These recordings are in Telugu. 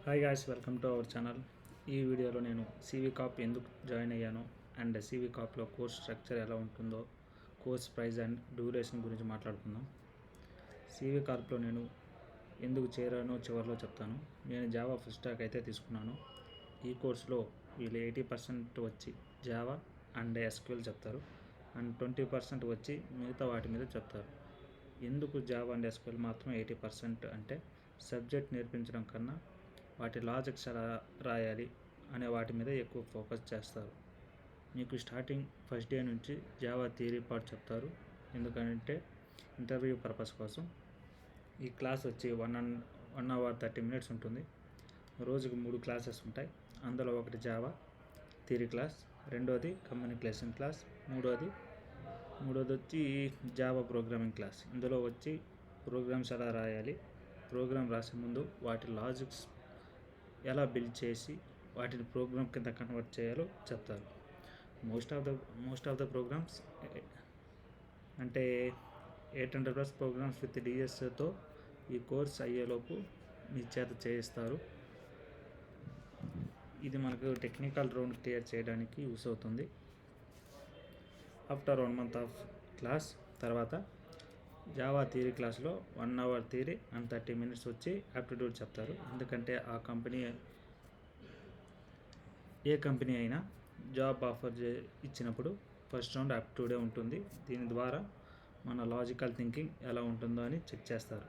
Hi guys, welcome to our channel. ఈ వీడియోలో నేను సివి కాప్ ఎందుకు జాయిన్ అయ్యాను అండ్ సివి కాప్లో కోర్స్ స్ట్రక్చర్ ఎలా ఉంటుందో, కోర్స్ ప్రైస్ అండ్ డ్యూరేషన్ గురించి మాట్లాడుకుందాం. సివి కాప్లో నేను ఎందుకు చేరానో చివరిలో చెప్తాను. నేను జావా ఫుల్ స్టాక్ అయితే తీసుకున్నాను. ఈ కోర్సులో వీళ్ళు 80% వచ్చి జావా అండ్ ఎస్క్యూఎల్ చెప్తారు అండ్ 20% వచ్చి మిగతా వాటి మీద చెప్తారు. ఎందుకు జావా అండ్ ఎస్క్యూఎల్ మాత్రం 80% అంటే సబ్జెక్ట్ నేర్పించడం కన్నా వాటి లాజిక్స్ ఎలా రాయాలి అనే వాటి మీద ఎక్కువ ఫోకస్ చేస్తారు. మీకు స్టార్టింగ్ ఫస్ట్ డే నుంచి జావా థియరీ పార్ట్ చెప్తారు. ఎందుకంటే ఇంటర్వ్యూ పర్పస్ కోసం. ఈ క్లాస్ వచ్చి 1 అవర్ 30 మినిట్స్ ఉంటుంది. రోజుకు 3 క్లాసెస్ ఉంటాయి. అందులో ఒకటి జావా థియరీ క్లాస్, రెండోది కమ్యూనికేషన్ క్లాస్, మూడోది వచ్చి జావా ప్రోగ్రామింగ్ క్లాస్. ఇందులో వచ్చి ప్రోగ్రామ్స్ ఎలా రాయాలి, ప్రోగ్రామ్ రాసే ముందు వాటి లాజిక్స్ ఎలా బిల్డ్ చేసి వాటిని ప్రోగ్రామ్ కింద కన్వర్ట్ చేయాలో చెప్తారు. మోస్ట్ ఆఫ్ ద ప్రోగ్రామ్స్ అంటే 800+ ప్రోగ్రామ్స్ విత్ డిఎస్తో ఈ కోర్స్ అయ్యేలోపు మీ చేత చేయిస్తారు. ఇది మనకు టెక్నికల్ రౌండ్ క్లియర్ చేయడానికి యూస్ అవుతుంది. ఆఫ్టర్ 1 month ఆఫ్ క్లాస్ తర్వాత జావా థియరీ క్లాస్లో 1 అవర్ థియరీ అండ్ 30 మినిట్స్ వచ్చి యాప్టిట్యూడ్ చెప్తారు. ఎందుకంటే ఏ కంపెనీ అయినా జాబ్ ఆఫర్ ఇచ్చినప్పుడు ఫస్ట్ రౌండ్ యాప్టిట్యూడే ఉంటుంది. దీని ద్వారా మన లాజికల్ థింకింగ్ ఎలా ఉంటుందో అని చెక్ చేస్తారు.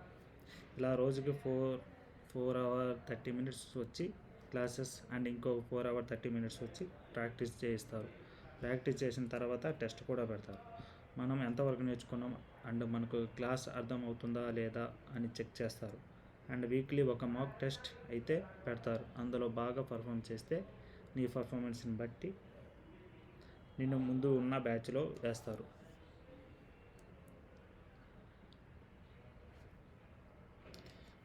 ఇలా రోజుకి 4 hour 30 minutes వచ్చి క్లాసెస్ అండ్ ఇంకో 4 hour 30 minutes వచ్చి ప్రాక్టీస్ చేయిస్తారు. ప్రాక్టీస్ చేసిన తర్వాత టెస్ట్ కూడా పెడతారు. మనం ఎంతవరకు నేర్చుకున్నాం అండ్ మనకు క్లాస్ అర్థం అవుతుందా లేదా అని చెక్ చేస్తారు. అండ్ వీక్లీ ఒక మాక్ టెస్ట్ అయితే పెడతారు. అందులో బాగా పర్ఫామ్ చేస్తే నీ పర్ఫార్మెన్స్ని బట్టి నిన్ను ముందు ఉన్న బ్యాచ్లో వేస్తారు.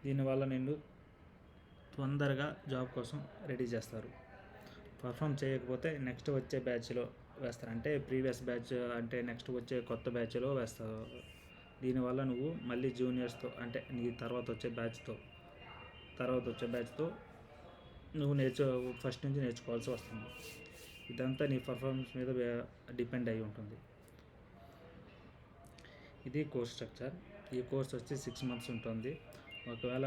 దీనివల్ల నిన్ను తొందరగా జాబ్ కోసం రెడీ చేస్తారు. పర్ఫామ్ చేయకపోతే నెక్స్ట్ వచ్చే బ్యాచ్లో వేస్తారు. అంటే ప్రీవియస్ బ్యాచ్ అంటే నెక్స్ట్ వచ్చే కొత్త బ్యాచ్లో వేస్తారు. దీనివల్ల నువ్వు మళ్ళీ జూనియర్స్తో అంటే నీ తర్వాత వచ్చే బ్యాచ్తో నువ్వు ఫస్ట్ నుంచి నేర్చుకోవాల్సి వస్తుంది. ఇదంతా నీ పర్ఫార్మెన్స్ మీద డిపెండ్ అయి ఉంటుంది. ఇది కోర్స్ స్ట్రక్చర్. ఈ కోర్స్ వచ్చి 6 months ఉంటుంది. ఒకవేళ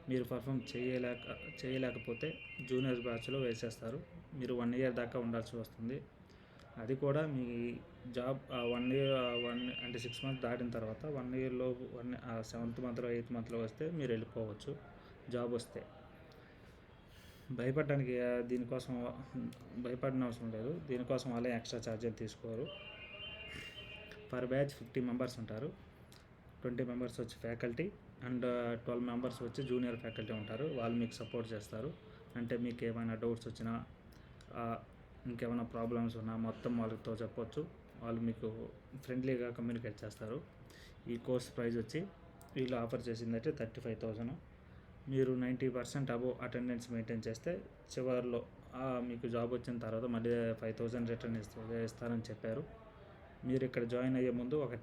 మీరు పర్ఫామ్ చేయలేకపోతే జూనియర్ బ్యాచ్లో వేసేస్తారు. మీరు 1 year దాకా ఉండాల్సి వస్తుంది. అది కూడా మీ జాబ్ 1 year అంటే 6 months దాటిన తర్వాత 1 year లోపు 7th monthలో 8th monthలో వస్తే మీరు వెళ్ళిపోవచ్చు జాబ్ వస్తే. దీనికోసం భయపడిన అవసరం లేదు. దీనికోసం వాళ్ళే ఎక్స్ట్రా ఛార్జీలు తీసుకోరు. పర్ బ్యాచ్ 50 members ఉంటారు. 20 members వచ్చి ఫ్యాకల్టీ అండ్ 12 members వచ్చి జూనియర్ ఫ్యాకల్టీ ఉంటారు. వాళ్ళు మీకు సపోర్ట్ చేస్తారు. అంటే మీకు ఏమైనా డౌట్స్ వచ్చినా ఇంకేమైనా ప్రాబ్లమ్స్ ఉన్నా మొత్తం వాళ్ళతో చెప్పొచ్చు. వాళ్ళు మీకు ఫ్రెండ్లీగా కమ్యూనికేట్ చేస్తారు. ఈ కోర్స్ ప్రైస్ వచ్చి వీళ్ళు ఆఫర్ చేసిందంటే 35,000. మీరు 90% అబోవ్ అటెండెన్స్ మెయింటైన్ చేస్తే చివరిలో మీకు జాబ్ వచ్చిన తర్వాత మళ్ళీ 5,000 రిటర్న్ ఇస్తారని చెప్పారు. మీరు ఇక్కడ జాయిన్ అయ్యే ముందు ఒక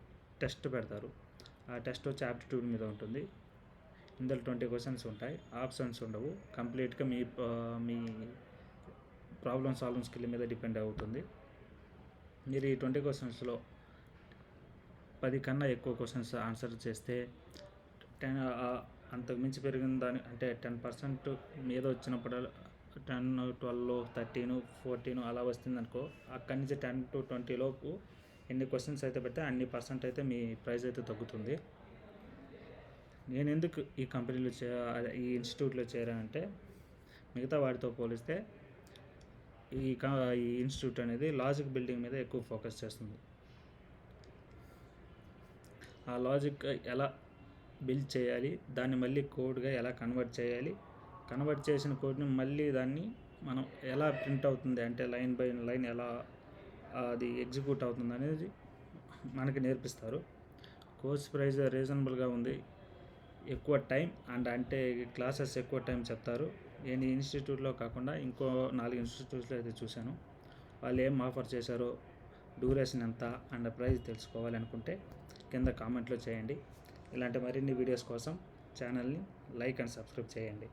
టెస్ట్ పెడతారు. ఆ టెస్ట్ వచ్చి యాప్టిట్యూడ్ మీద ఉంటుంది. ఇందులో 20 questions ఉంటాయి. ఆప్షన్స్ ఉండవు. కంప్లీట్గా మీ ప్రాబ్లమ్ సాల్వింగ్ స్కిల్ మీద డిపెండ్ అవుతుంది. మీరు ఈ 20 questionsలో 10 కన్నా ఎక్కువ క్వశ్చన్స్ ఆన్సర్ చేస్తే అంతకు మించి పెరిగిన దాని అంటే 10% మీద వచ్చినప్పుడు 10, 12, 13, 14 అలా వస్తుందనుకో, అక్కడి నుంచి 10 to 20 లోపు ఎన్ని క్వశ్చన్స్ అయితే పెడితే అన్ని % అయితే మీ ప్రైస్ అయితే తగ్గుతుంది. నేను ఎందుకు ఈ కంపెనీలో ఈ ఇన్స్టిట్యూట్లో చేరానంటే మిగతా వాటితో పోలిస్తే ఈ ఇన్స్టిట్యూట్ అనేది లాజిక్ బిల్డింగ్ మీద ఎక్కువ ఫోకస్ చేస్తుంది. ఆ లాజిక్ ఎలా బిల్డ్ చేయాలి, దాన్ని మళ్ళీ కోడ్గా ఎలా కన్వర్ట్ చేయాలి, కన్వర్ట్ చేసిన కోడ్ని మళ్ళీ దాన్ని మనం ఎలా ప్రింట్ అవుతుంది అంటే లైన్ బై లైన్ ఎలా అది ఎగ్జిక్యూట్ అవుతుంది అనేది మనకి నేర్పిస్తారు. కోర్స్ ప్రైస్ రీజనబుల్గా ఉంది. ఎక్కువ టైం అంటే క్లాసెస్ ఎక్కువ టైం చెప్తారు. నేను ఈ ఇన్స్టిట్యూట్లో కాకుండా ఇంకో 4 ఇన్స్టిట్యూట్స్లో అయితే చూశాను. వాళ్ళు ఏం ఆఫర్ చేశారో, డ్యూరేషన్ ఎంత అండ్ ప్రైస్ తెలుసుకోవాలనుకుంటే కింద కామెంట్లో చేయండి. ఇలాంటి మరిన్ని వీడియోస్ కోసం ఛానల్ని లైక్ అండ్ సబ్స్క్రైబ్ చేయండి.